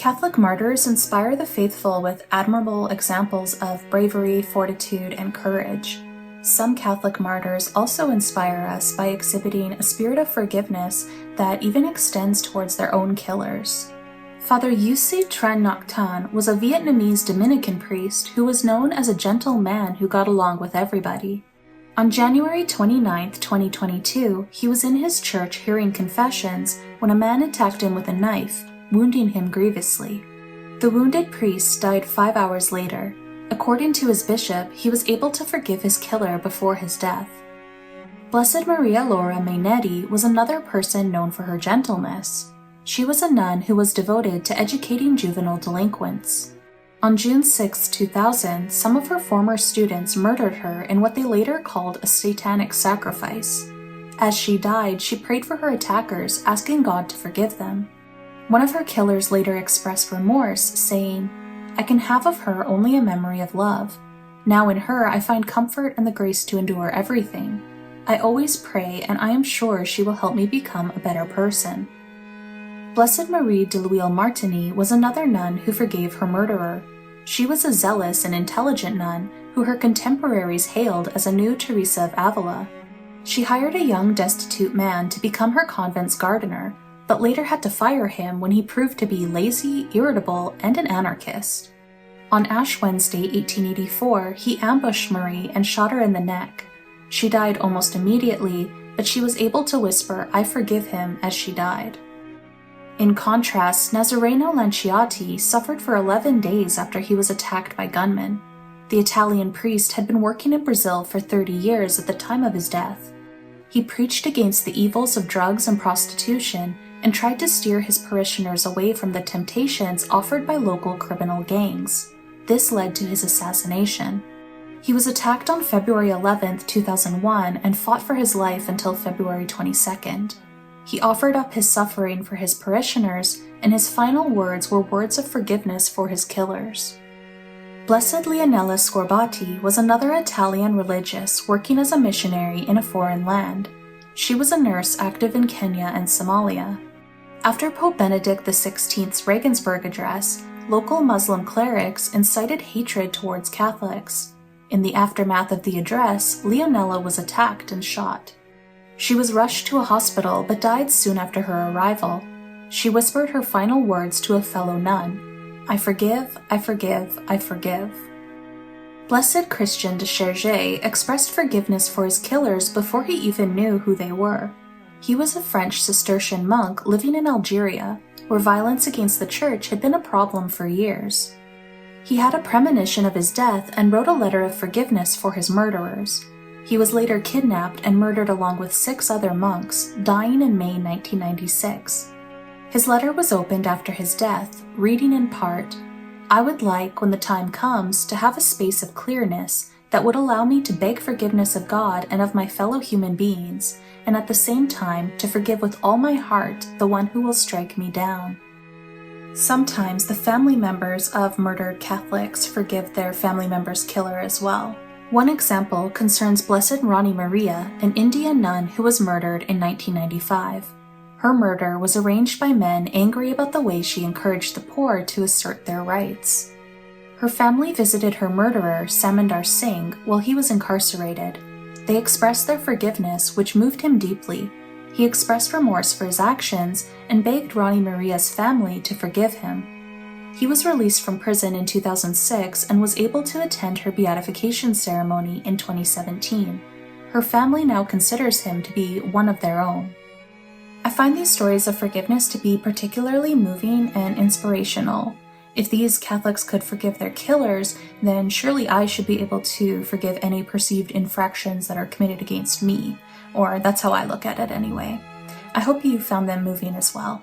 Catholic martyrs inspire the faithful with admirable examples of bravery, fortitude, and courage. Some Catholic martyrs also inspire us by exhibiting a spirit of forgiveness that even extends towards their own killers. Father Giuse Tran Ngoc Thanh was a Vietnamese Dominican priest who was known as a gentle man who got along with everybody. On January 29, 2022, he was in his church hearing confessions when a man attacked him with a knife, wounding him grievously. The wounded priest died 5 hours later. According to his bishop, he was able to forgive his killer before his death. Blessed Maria Laura Mainetti was another person known for her gentleness. She was a nun who was devoted to educating juvenile delinquents. On June 6, 2000, some of her former students murdered her in what they later called a satanic sacrifice. As she died, she prayed for her attackers, asking God to forgive them. One of her killers later expressed remorse, saying, "I can have of her only a memory of love. Now in her I find comfort and the grace to endure everything. I always pray, and I am sure she will help me become a better person." Blessed Marie Deluil-Martiny was another nun who forgave her murderer. She was a zealous and intelligent nun who her contemporaries hailed as a new Teresa of Avila. She hired a young destitute man to become her convent's gardener, but later had to fire him when he proved to be lazy, irritable, and an anarchist. On Ash Wednesday, 1884, he ambushed Marie and shot her in the neck. She died almost immediately, but she was able to whisper, "I forgive him," as she died. In contrast, Nazareno Lanciotti suffered for 11 days after he was attacked by gunmen. The Italian priest had been working in Brazil for 30 years at the time of his death. He preached against the evils of drugs and prostitution and tried to steer his parishioners away from the temptations offered by local criminal gangs. This led to his assassination. He was attacked on February 11, 2001 and fought for his life until February 22nd. He offered up his suffering for his parishioners, and his final words were words of forgiveness for his killers. Blessed Leonella Sgorbati was another Italian religious working as a missionary in a foreign land. She was a nurse active in Kenya and Somalia. After Pope Benedict XVI's Regensburg address, local Muslim clerics incited hatred towards Catholics. In the aftermath of the address, Leonella was attacked and shot. She was rushed to a hospital but died soon after her arrival. She whispered her final words to a fellow nun, "I forgive, I forgive, I forgive." Blessed Christian de Cherge expressed forgiveness for his killers before he even knew who they were. He was a French Cistercian monk living in Algeria, where violence against the church had been a problem for years. He had a premonition of his death and wrote a letter of forgiveness for his murderers. He was later kidnapped and murdered along with 6 other monks, dying in May 1996. His letter was opened after his death, reading in part, "I would like, when the time comes, to have a space of clearness that would allow me to beg forgiveness of God and of my fellow human beings, and at the same time to forgive with all my heart the one who will strike me down." Sometimes the family members of murdered Catholics forgive their family member's killer as well. One example concerns Blessed Rani Maria, an Indian nun who was murdered in 1995. Her murder was arranged by men angry about the way she encouraged the poor to assert their rights. Her family visited her murderer, Samandar Singh, while he was incarcerated. They expressed their forgiveness, which moved him deeply. He expressed remorse for his actions and begged Rani Maria's family to forgive him. He was released from prison in 2006 and was able to attend her beatification ceremony in 2017. Her family now considers him to be one of their own. I find these stories of forgiveness to be particularly moving and inspirational. If these Catholics could forgive their killers, then surely I should be able to forgive any perceived infractions that are committed against me, or that's how I look at it anyway. I hope you found them moving as well.